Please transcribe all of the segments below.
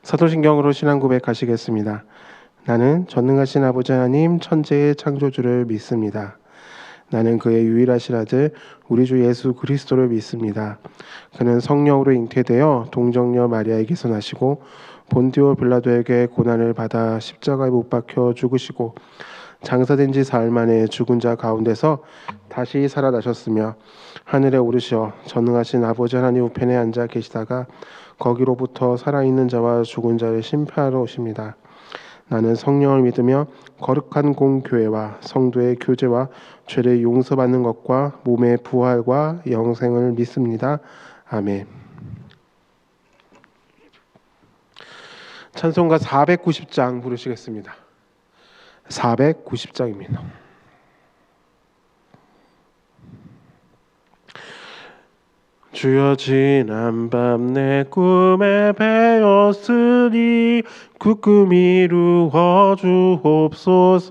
사도신경으로 신앙 고백하시겠습니다. 나는 전능하신 아버지 하나님 천지의 창조주를 믿습니다. 나는 그의 유일하신 아들 우리 주 예수 그리스도를 믿습니다. 그는 성령으로 잉태되어 동정녀 마리아에게서 나시고 본디오 빌라도에게 고난을 받아 십자가에 못 박혀 죽으시고 장사된 지 사흘 만에 죽은 자 가운데서 다시 살아나셨으며 하늘에 오르시어 전능하신 아버지 하나님 우편에 앉아 계시다가 거기로부터 살아있는 자와 죽은 자를 심판하러 오십니다. 나는 성령을 믿으며 거룩한 공교회와 성도의 교제와 죄를 용서받는 것과 몸의 부활과 영생을 믿습니다. 아멘. 찬송가 490장 부르시겠습니다. 490장입니다. 주여 지난 밤 내 꿈에 배었으니 그 꿈 이루어 주옵소서.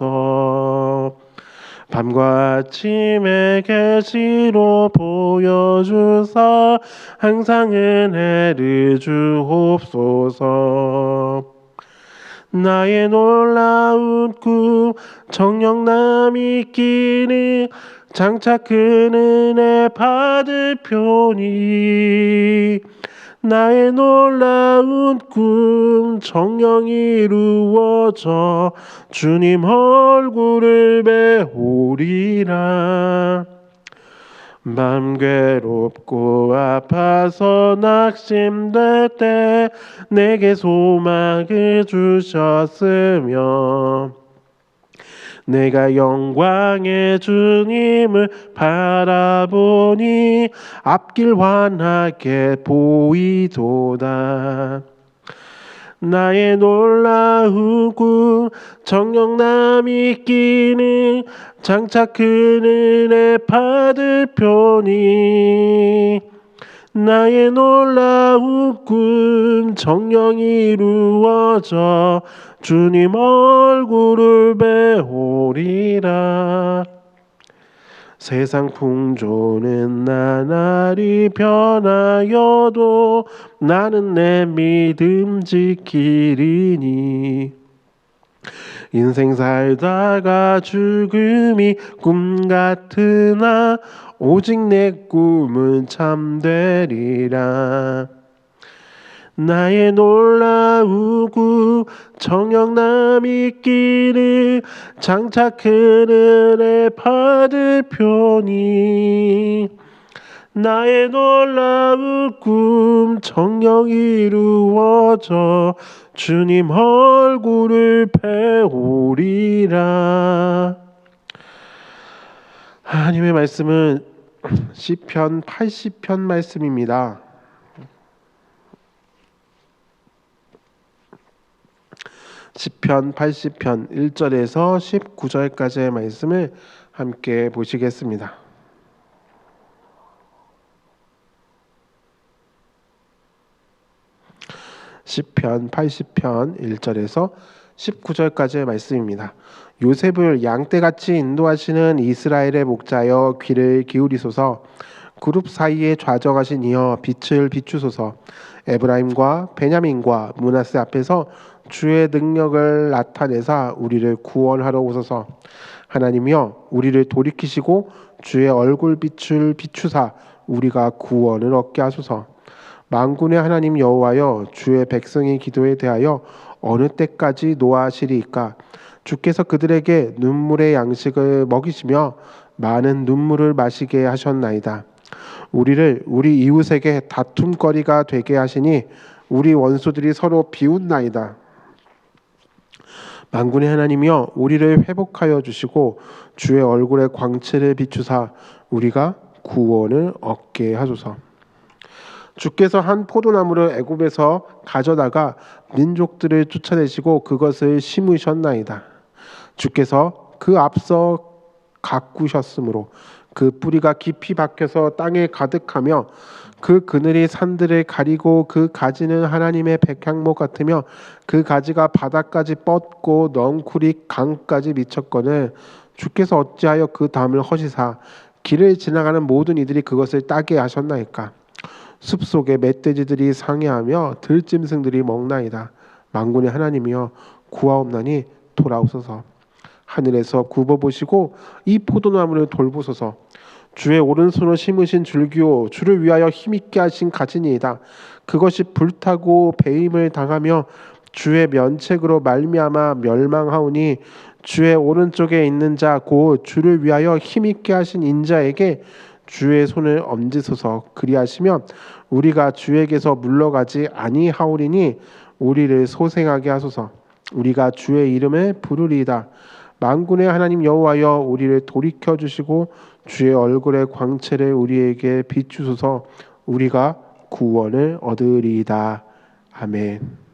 밤과 아침에 계시로 보여주사 항상 은혜를 주옵소서. 나의 놀라운 꿈 정령남 있기는 장차 큰 은혜 받을 표니 나의 놀라운 꿈 정령 이루어져 주님 얼굴을 배우리라. 맘 괴롭고 아파서 낙심될 때 내게 소망을 주셨으며 내가 영광의 주님을 바라보니 앞길 환하게 보이도다. 나의 놀라운 꿈 정령남 있기는 장차 큰 은혜 받을 표니 나의 놀라운 꿈 정령 이루어져 주님 얼굴을 배우리라. 세상 풍조는 나날이 변하여도 나는 내 믿음 지키리니 인생 살다가 죽음이 꿈 같으나 오직 내 꿈은 참되리라. 나의 놀라운 꿈 정령남 있기를 장차 큰 은혜 받을 표니 나의 놀라운 꿈 정령 이루어져 주님 얼굴을 배우리라. 하나님의 말씀은 시편 80편 말씀입니다. 시편 80편 1절에서 19절까지의 말씀을 함께 보시겠습니다. 시편 80편 1절에서 19절까지의 말씀입니다. 요셉을 양떼같이 인도하시는 이스라엘의 목자여 귀를 기울이소서. 그룹 사이에 좌정하신 이여 빛을 비추소서. 에브라임과 베냐민과 므낫세 앞에서 주의 능력을 나타내사 우리를 구원하러 오소서. 하나님이여 우리를 돌이키시고 주의 얼굴빛을 비추사 우리가 구원을 얻게 하소서. 만군의 하나님 여호와여 주의 백성의 기도에 대하여 어느 때까지 노하시리이까. 주께서 그들에게 눈물의 양식을 먹이시며 많은 눈물을 마시게 하셨나이다. 우리를 우리 이웃에게 다툼거리가 되게 하시니 우리 원수들이 서로 비웃나이다. 만군의 하나님이여 우리를 회복하여 주시고 주의 얼굴의 광채를 비추사 우리가 구원을 얻게 하소서. 주께서 한 포도나무를 애굽에서 가져다가 민족들을 쫓아내시고 그것을 심으셨나이다. 주께서 그 앞서 가꾸셨으므로 그 뿌리가 깊이 박혀서 땅에 가득하며 그 그늘이 산들을 가리고 그 가지는 하나님의 백향목 같으며 그 가지가 바닥까지 뻗고 넝쿨이 강까지 미쳤거늘 주께서 어찌하여 그 담을 허시사 길을 지나가는 모든 이들이 그것을 따게 하셨나이까. 숲속에 멧돼지들이 상해하며 들짐승들이 먹나이다. 만군의 하나님이여 구하옵나니 돌아오소서. 하늘에서 굽어보시고 이 포도나무를 돌보소서. 주의 오른손을 심으신 줄기요 주를 위하여 힘있게 하신 가지니이다. 그것이 불타고 배임을 당하며 주의 면책으로 말미암아 멸망하오니 주의 오른쪽에 있는 자 곧 주를 위하여 힘있게 하신 인자에게 주의 손을 얹으소서. 그리하시면 우리가 주에게서 물러가지 아니하오리니 우리를 소생하게 하소서. 우리가 주의 이름을 부르리이다. 만군의 하나님 여호와여 우리를 돌이켜 주시고 주의 얼굴의 광채를 우리에게 비추소서. 우리가 구원을 얻으리이다. 아멘.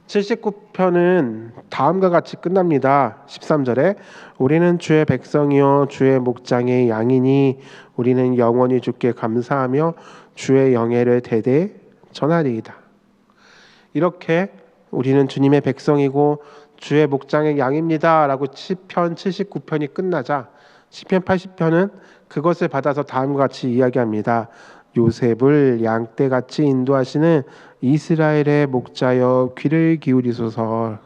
79편은 다음과 같이 끝납니다. 13절에 우리는 주의 백성이요 주의 목장의 양이니 우리는 영원히 주께 감사하며 주의 영예를 대대 전하리이다. 이렇게 우리는 주님의 백성이고 주의 목장의 양입니다 라고 시편 79편이 끝나자 시편 80편은 그것을 받아서 다음과 같이 이야기합니다. 요셉을 양떼같이 인도하시는 이스라엘의 목자여 귀를 기울이소서.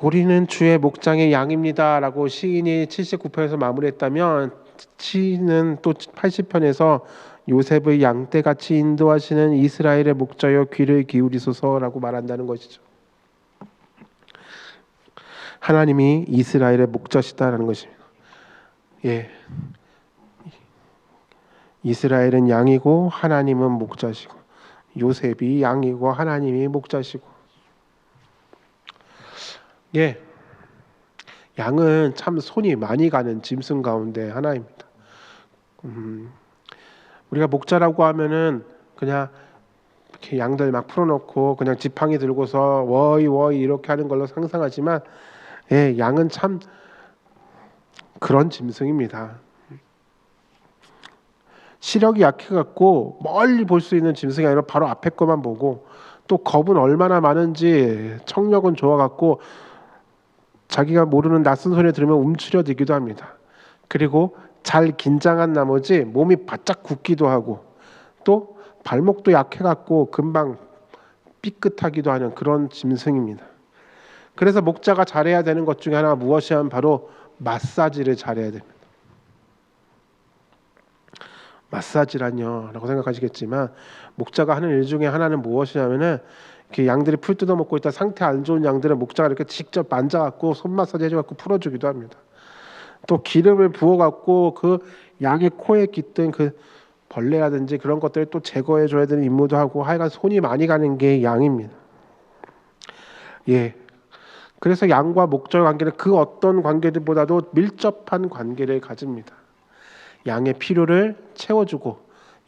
우리는 주의 목장의 양입니다 라고 시인이 79편에서 마무리했다면 시인은 또 80편에서 요셉의 양떼같이 인도하시는 이스라엘의 목자여 귀를 기울이소서라고 말한다는 것이죠. 하나님이 이스라엘의 목자시다라는 것입니다. 예, 이스라엘은 양이고 하나님은 목자시고 요셉이 양이고 하나님이 목자시고 예, 양은 참 손이 많이 가는 짐승 가운데 하나입니다. 우리가 목자라고 하면은 그냥 이렇게 양들 막 풀어놓고 그냥 지팡이 들고서 워이 워이 이렇게 하는 걸로 상상하지만 예, 양은 참 그런 짐승입니다. 시력이 약해갖고 멀리 볼 수 있는 짐승이 아니라 바로 앞에 것만 보고 또 겁은 얼마나 많은지 청력은 좋아갖고 자기가 모르는 낯선 소리 들으면 움츠려들기도 합니다. 그리고 잘 긴장한 나머지 몸이 바짝 굳기도 하고 또 발목도 약해갖고 금방 삐끗하기도 하는 그런 짐승입니다. 그래서 목자가 잘해야 되는 것 중에 하나가 무엇이냐면 바로 마사지를 잘해야 됩니다. 마사지란요 라고 생각하시겠지만 목자가 하는 일 중에 하나는 무엇이냐면은 이렇게 양들이 풀 뜯어 먹고 있다 상태 안 좋은 양들은 목자가 이렇게 직접 만져갖고 손 마사지 해줘갖고 풀어주기도 합니다. 또 기름을 부어갖고 그 양의 코에 깃든 그 벌레라든지 그런 것들을 또 제거해줘야 되는 임무도 하고 하여간 손이 많이 가는 게 양입니다. 예. 그래서 양과 목자의 관계는 그 어떤 관계들보다도 밀접한 관계를 가집니다. 양의 필요를 채워주고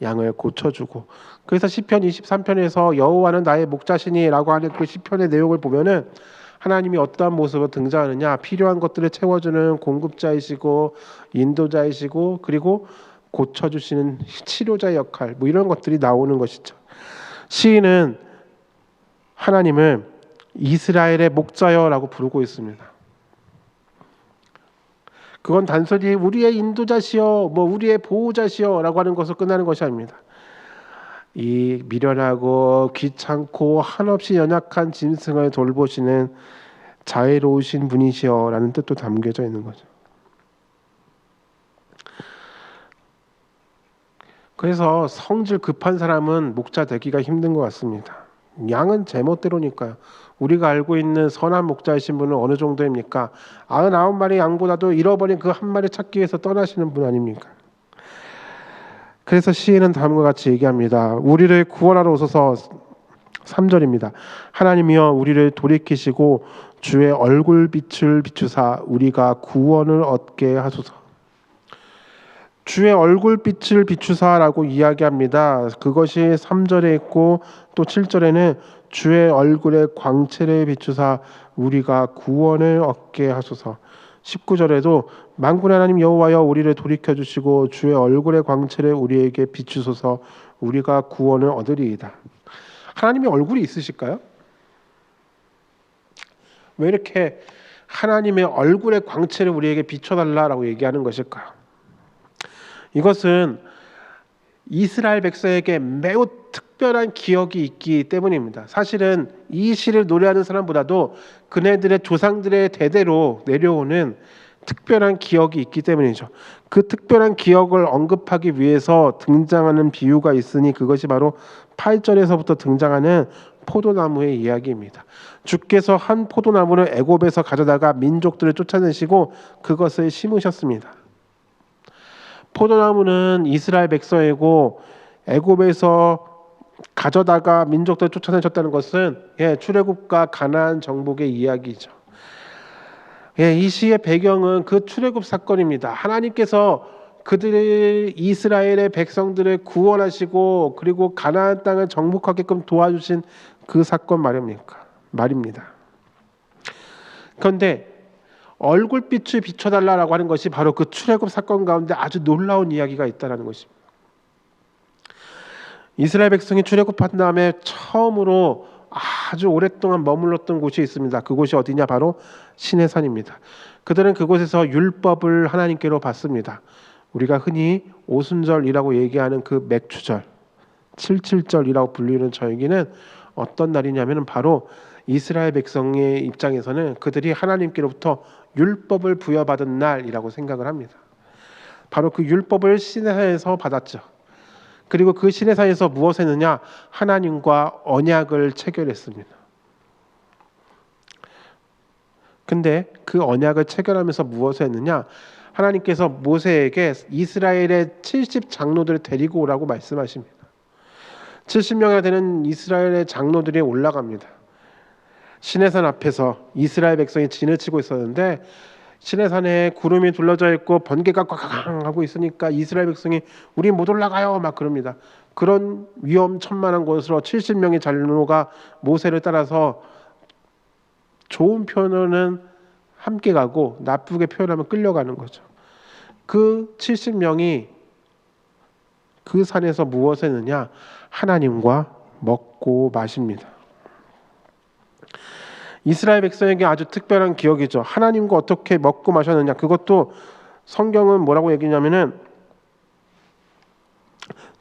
양을 고쳐주고 그래서 시편 23편에서 여호와는 나의 목자시니라고 하는 그 시편의 내용을 보면은 하나님이 어떠한 모습으로 등장하느냐 필요한 것들을 채워주는 공급자이시고 인도자이시고 그리고 고쳐주시는 치료자의 역할 뭐 이런 것들이 나오는 것이죠. 시인은 하나님을 이스라엘의 목자여라고 부르고 있습니다. 그건 단순히 우리의 인도자시여 뭐 우리의 보호자시여라고 하는 것으로 끝나는 것이 아닙니다. 이 미련하고 귀찮고 한없이 연약한 짐승을 돌보시는 자애로우신 분이시여라는 뜻도 담겨져 있는 거죠. 그래서 성질 급한 사람은 목자 되기가 힘든 것 같습니다. 양은 제멋대로니까요. 우리가 알고 있는 선한 목자이신 분은 어느 정도입니까? 99마리 양보다도 잃어버린 그 한 마리 찾기 위해서 떠나시는 분 아닙니까? 그래서 시인은 다음과 같이 얘기합니다. 우리를 구원하러 오소서. 3절입니다. 하나님이여 우리를 돌이키시고 주의 얼굴빛을 비추사 우리가 구원을 얻게 하소서. 주의 얼굴빛을 비추사라고 이야기합니다. 그것이 3절에 있고 또 7절에는 주의 얼굴의 광채를 비추사 우리가 구원을 얻게 하소서. 19절에도 만군의 하나님 여호와여 우리를 돌이켜 주시고 주의 얼굴의 광채를 우리에게 비추소서. 우리가 구원을 얻으리이다. 하나님이 얼굴이 있으실까요? 왜 이렇게 하나님의 얼굴의 광채를 우리에게 비춰달라라고 얘기하는 것일까요? 이것은 이스라엘 백성에게 매우 특별한 기억이 있기 때문입니다. 사실은 이 시를 노래하는 사람보다도 그네들의 조상들의 대대로 내려오는 특별한 기억이 있기 때문이죠. 그 특별한 기억을 언급하기 위해서 등장하는 비유가 있으니 그것이 바로 8절에서부터 등장하는 포도나무의 이야기입니다. 주께서 한 포도나무를 애굽에서 가져다가 민족들을 쫓아내시고 그것을 심으셨습니다. 포도나무는 이스라엘 백성이고 애굽에서 가져다가 민족들을 쫓아내셨다는 것은 출애굽과 가나안 정복의 이야기죠. 이 시의 배경은 그 출애굽 사건입니다. 하나님께서 그들의 이스라엘의 백성들을 구원하시고 그리고 가나안 땅을 정복하게끔 도와주신 그 사건 말입니다. 그런데 얼굴빛을 비춰달라고 하는 것이 바로 그 출애굽 사건 가운데 아주 놀라운 이야기가 있다는 것입니다. 이스라엘 백성이 출애굽한 다음에 처음으로 아주 오랫동안 머물렀던 곳이 있습니다. 그곳이 어디냐? 바로 시내산입니다. 그들은 그곳에서 율법을 하나님께로 받습니다. 우리가 흔히 오순절이라고 얘기하는 그 맥추절, 77절이라고 불리는 절기는 어떤 날이냐면 바로 이스라엘 백성의 입장에서는 그들이 하나님께로부터 율법을 부여받은 날이라고 생각을 합니다. 바로 그 율법을 시내산에서 받았죠. 그리고 그 시내산에서 무엇을 했느냐? 하나님과 언약을 체결했습니다. 근데 그 언약을 체결하면서 무엇을 했느냐? 하나님께서 모세에게 이스라엘의 70 장로들을 데리고 오라고 말씀하십니다. 70명이나 되는 이스라엘의 장로들이 올라갑니다. 시내산 앞에서 이스라엘 백성이 진을 치고 있었는데 시내산에 구름이 둘러져 있고 번개가 꽉 하고 있으니까 이스라엘 백성이 우리 못 올라가요 막 그럽니다. 그런 위험천만한 곳으로 70명의 장로가 모세를 따라서 좋은 표현은 함께 가고 나쁘게 표현하면 끌려가는 거죠. 그 70명이 그 산에서 무엇을 했느냐? 하나님과 먹고 마십니다. 이스라엘 백성에게 아주 특별한 기억이죠. 하나님과 어떻게 먹고 마셨느냐. 그것도 성경은 뭐라고 얘기냐면은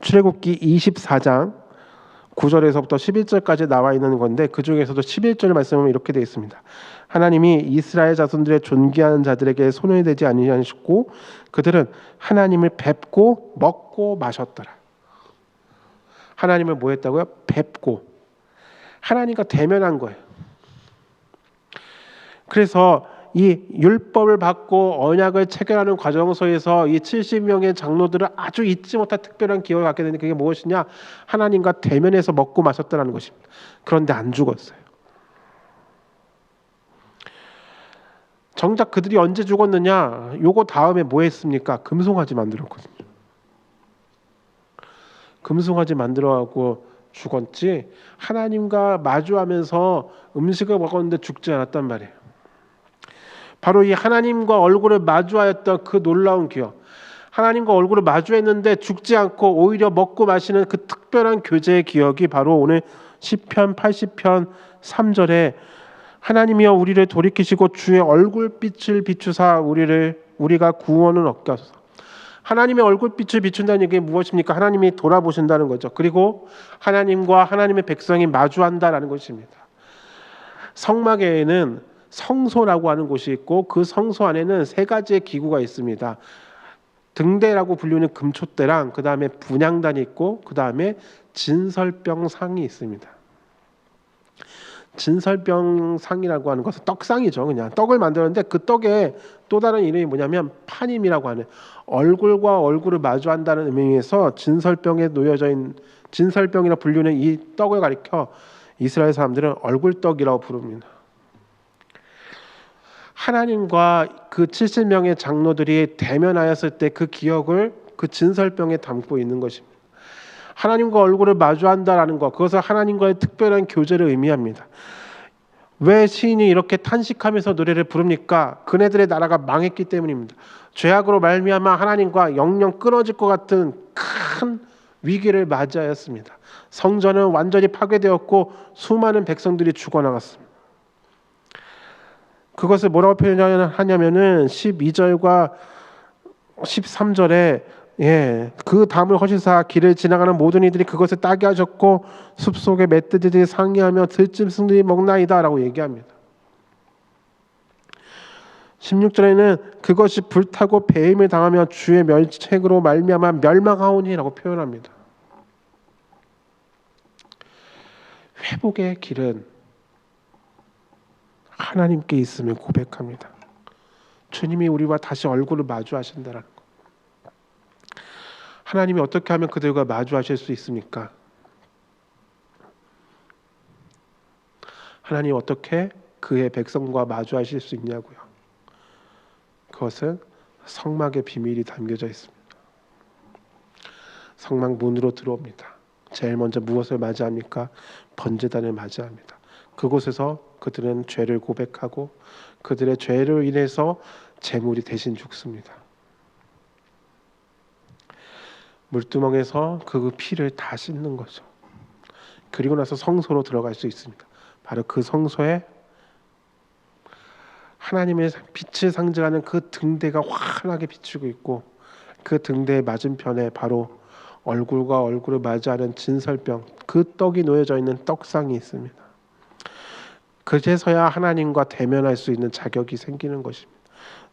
출애굽기 24장 9절에서부터 11절까지 나와 있는 건데 그 중에서도 11절 말씀은 이렇게 되어 있습니다. 하나님이 이스라엘 자손들의 존귀한 자들에게 손을 대지 아니하시고 그들은 하나님을 뵙고 먹고 마셨더라. 하나님을 뭐 했다고요? 뵙고 하나님과 대면한 거예요. 그래서 이 율법을 받고 언약을 체결하는 과정 속에서 이 70명의 장로들은 아주 잊지 못할 특별한 기억을 갖게 되는데 그게 무엇이냐? 하나님과 대면해서 먹고 마셨다는 것입니다. 그런데 안 죽었어요. 정작 그들이 언제 죽었느냐? 요거 다음에 뭐 했습니까? 금송아지 만들었거든요. 금송아지 만들어가고 죽었지 하나님과 마주하면서 음식을 먹었는데 죽지 않았단 말이에요. 바로 이 하나님과 얼굴을 마주하였던 그 놀라운 기억, 하나님과 얼굴을 마주했는데 죽지 않고 오히려 먹고 마시는 그 특별한 교제의 기억이 바로 오늘 시편 80편 3절에 하나님이여 우리를 돌이키시고 주의 얼굴빛을 비추사 우리가 구원을 얻게 하소서. 하나님의 얼굴빛을 비춘다는 얘기가 무엇입니까? 하나님이 돌아보신다는 거죠. 그리고 하나님과 하나님의 백성이 마주한다라는 것입니다. 성막에는 성소라고 하는 곳이 있고 그 성소 안에는 세 가지의 기구가 있습니다. 등대라고 불리는 금촛대랑 그 다음에 분향단이 있고 그 다음에 진설병상이 있습니다. 진설병상이라고 하는 것은 떡상이죠. 그냥 떡을 만들었는데 그 떡에 또 다른 이름이 뭐냐면 파님이라고 하는 얼굴과 얼굴을 마주한다는 의미에서 진설병에 놓여져 있는 진설병이라 불리는 이 떡을 가리켜 이스라엘 사람들은 얼굴떡이라고 부릅니다. 하나님과 그 70명의 장로들이 대면하였을 때 그 기억을 그 진설병에 담고 있는 것입니다. 하나님과 얼굴을 마주한다라는 것, 그것은 하나님과의 특별한 교제를 의미합니다. 왜 시인이 이렇게 탄식하면서 노래를 부릅니까? 그네들의 나라가 망했기 때문입니다. 죄악으로 말미암아 하나님과 영영 끊어질 것 같은 큰 위기를 맞이하였습니다. 성전은 완전히 파괴되었고 수많은 백성들이 죽어나갔습니다. 그것을 뭐라고 표현하냐면은 12절과 13절에 그 담을 허시사 길을 지나가는 모든 이들이 그것을 따게 하셨고 숲속의 멧돼지들이 상의하며 들짐승들이 먹나이다 라고 얘기합니다. 16절에는 그것이 불타고 배임을 당하며 주의 멸책으로 말미암아 멸망하오니라고 표현합니다. 회복의 길은 하나님께 있음을 고백합니다. 주님이 우리와 다시 얼굴을 마주하신다는 것. 하나님이 어떻게 하면 그들과 마주하실 수 있습니까? 하나님 어떻게 그의 백성과 마주하실 수 있냐고요. 그것은 성막의 비밀이 담겨져 있습니다. 성막 문으로 들어옵니다. 제일 먼저 무엇을 맞이합니까? 번제단을 맞이합니다. 그곳에서 그들은 죄를 고백하고 그들의 죄로 인해서 제물이 대신 죽습니다. 물두멍에서 그 피를 다 씻는 거죠. 그리고 나서 성소로 들어갈 수 있습니다. 바로 그 성소에 하나님의 빛을 상징하는 그 등대가 환하게 비추고 있고 그 등대의 맞은편에 바로 얼굴과 얼굴을 맞이하는 진설병, 그 떡이 놓여져 있는 떡상이 있습니다. 그제서야 하나님과 대면할 수 있는 자격이 생기는 것입니다.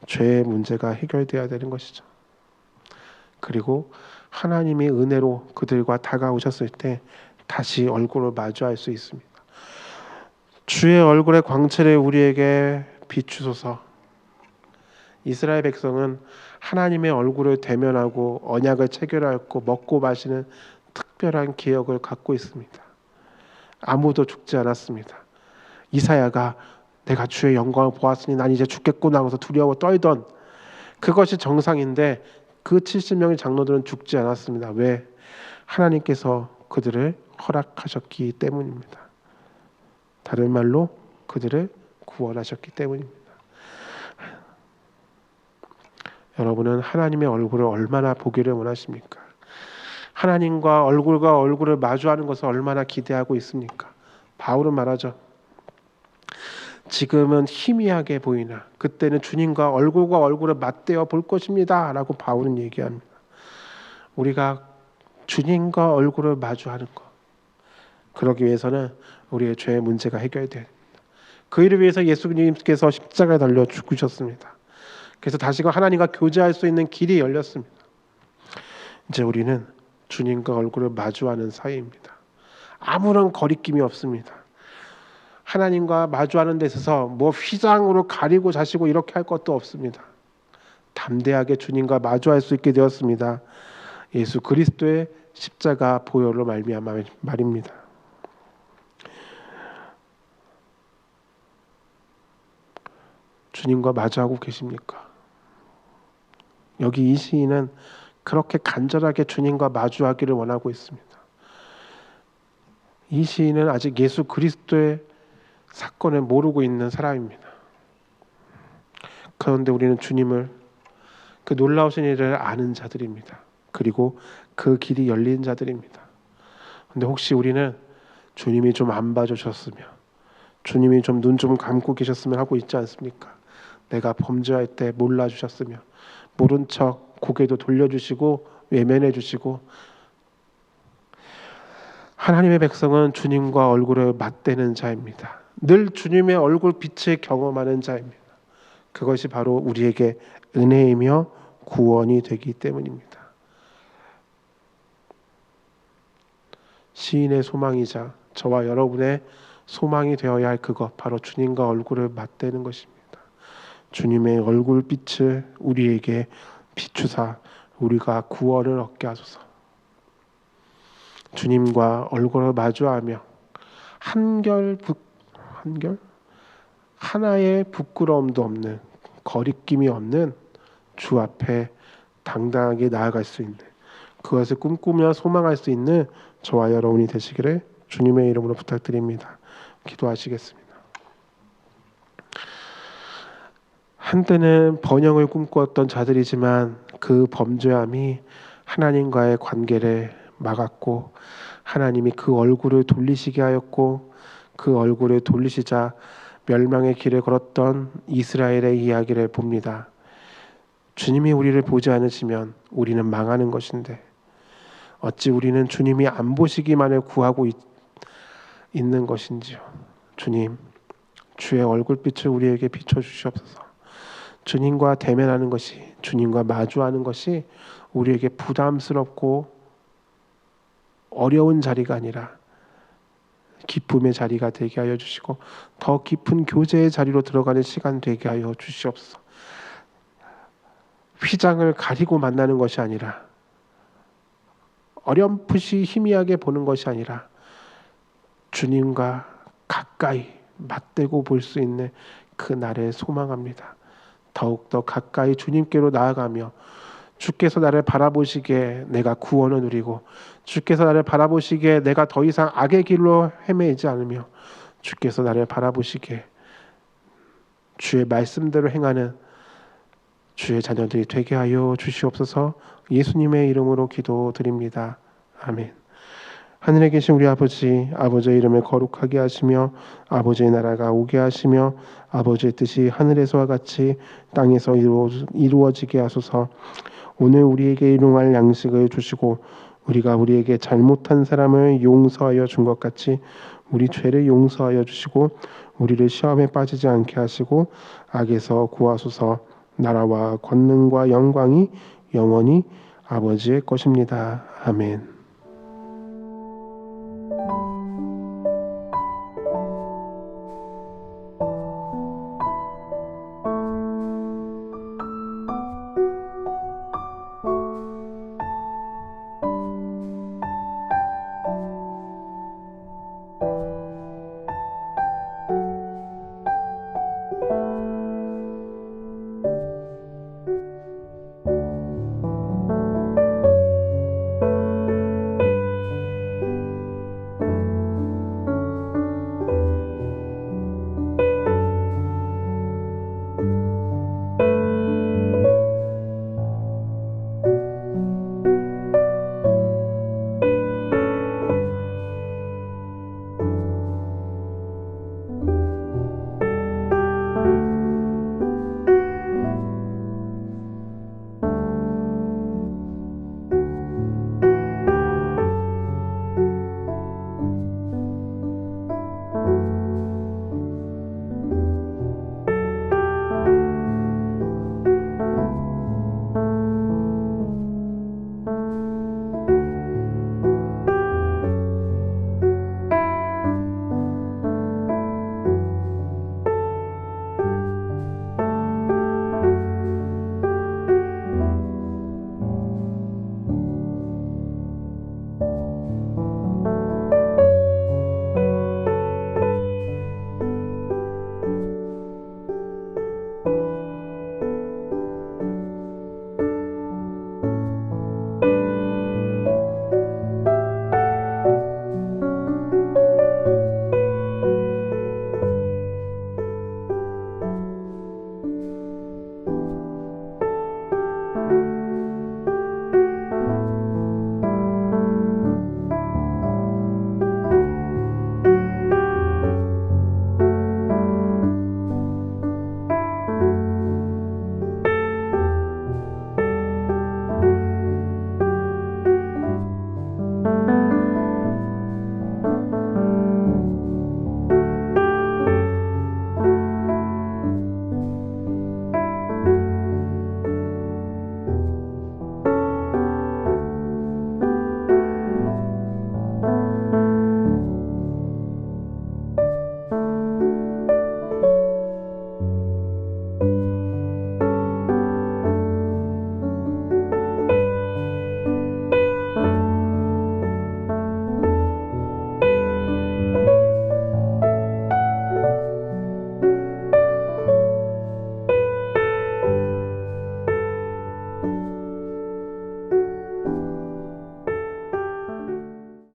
죄의 문제가 해결되어야 되는 것이죠. 그리고 하나님이 은혜로 그들과 다가오셨을 때 다시 얼굴을 마주할 수 있습니다. 주의 얼굴의 광채를 우리에게 비추소서. 이스라엘 백성은 하나님의 얼굴을 대면하고 언약을 체결하였고 먹고 마시는 특별한 기억을 갖고 있습니다. 아무도 죽지 않았습니다. 이사야가 내가 주의 영광을 보았으니 난 이제 죽겠구나 하고서 두려워 떨던 그것이 정상인데 그 70명의 장로들은 죽지 않았습니다. 왜? 하나님께서 그들을 허락하셨기 때문입니다. 다른 말로 그들을 구원하셨기 때문입니다. 여러분은 하나님의 얼굴을 얼마나 보기를 원하십니까? 하나님과 얼굴을 마주하는 것을 얼마나 기대하고 있습니까? 바울은 말하죠. 지금은 희미하게 보이나 그때는 주님과 얼굴을 맞대어 볼 것입니다 라고 바울은 얘기합니다. 우리가 주님과 얼굴을 마주하는 것, 그러기 위해서는 우리의 죄의 문제가 해결돼야 됩니다. 그 일을 위해서 예수님께서 십자가에 달려 죽으셨습니다. 그래서 다시금 하나님과 교제할 수 있는 길이 열렸습니다. 이제 우리는 주님과 얼굴을 마주하는 사이입니다. 아무런 거리낌이 없습니다. 하나님과 마주하는 데 있어서 뭐 휘장으로 가리고 자시고 이렇게 할 것도 없습니다. 담대하게 주님과 마주할 수 있게 되었습니다. 예수 그리스도의 십자가 보혈로 말미암아 말입니다. 주님과 마주하고 계십니까? 여기 이 시인은 그렇게 간절하게 주님과 마주하기를 원하고 있습니다. 이 시인은 아직 예수 그리스도의 사건을 모르고 있는 사람입니다. 그런데 우리는 주님을, 그 놀라우신 일을 아는 자들입니다. 그리고 그 길이 열린 자들입니다. 그런데 혹시 우리는 주님이 좀 안 봐주셨으면, 주님이 좀 눈 좀 감고 계셨으면 하고 있지 않습니까? 내가 범죄할 때 몰라주셨으면, 모른 척 고개도 돌려주시고 외면해주시고. 하나님의 백성은 주님과 얼굴을 맞대는 자입니다. 늘 주님의 얼굴 빛을 경험하는 자입니다. 그것이 바로 우리에게 은혜이며 구원이 되기 때문입니다. 시인의 소망이자 저와 여러분의 소망이 되어야 할 그것, 바로 주님과 얼굴을 맞대는 것입니다. 주님의 얼굴 빛을 우리에게 비추사 우리가 구원을 얻게 하소서. 주님과 얼굴을 마주하며 하나의 부끄러움도 없는, 거리낌이 없는 주 앞에 당당하게 나아갈 수 있는, 그것을 꿈꾸며 소망할 수 있는 저와 여러분이 되시기를 주님의 이름으로 부탁드립니다. 기도하시겠습니다. 한때는 번영을 꿈꾸었던 자들이지만 그 범죄함이 하나님과의 관계를 막았고, 하나님이 그 얼굴을 돌리시게 하였고, 그 얼굴을 돌리시자 멸망의 길에 걸었던 이스라엘의 이야기를 봅니다. 주님이 우리를 보지 않으시면 우리는 망하는 것인데 어찌 우리는 주님이 안 보시기만을 구하고 있는 것인지요. 주님, 주의 얼굴빛을 우리에게 비춰주시옵소서. 주님과 대면하는 것이, 주님과 마주하는 것이 우리에게 부담스럽고 어려운 자리가 아니라 기쁨의 자리가 되게 하여 주시고 더 깊은 교제의 자리로 들어가는 시간 되게 하여 주시옵소서. 휘장을 가리고 만나는 것이 아니라 어렴풋이 희미하게 보는 것이 아니라 주님과 가까이 맞대고 볼 수 있는 그 날을 소망합니다. 더욱더 가까이 주님께로 나아가며 주께서 나를 바라보시기에 내가 구원을 누리고 주께서 나를 바라보시기에 내가 더 이상 악의 길로 헤매지 않으며 주께서 나를 바라보시기에 주의 말씀대로 행하는 주의 자녀들이 되게 하여 주시옵소서. 예수님의 이름으로 기도드립니다. 아멘. 하늘에 계신 우리 아버지, 아버지의 이름을 거룩하게 하시며 아버지의 나라가 오게 하시며 아버지의 뜻이 하늘에서와 같이 땅에서 이루어지게 하소서. 오늘 우리에게 일용할 양식을 주시고 우리가 우리에게 잘못한 사람을 용서하여 준 것 같이 우리 죄를 용서하여 주시고 우리를 시험에 빠지지 않게 하시고 악에서 구하소서. 나라와 권능과 영광이 영원히 아버지의 것입니다. 아멘.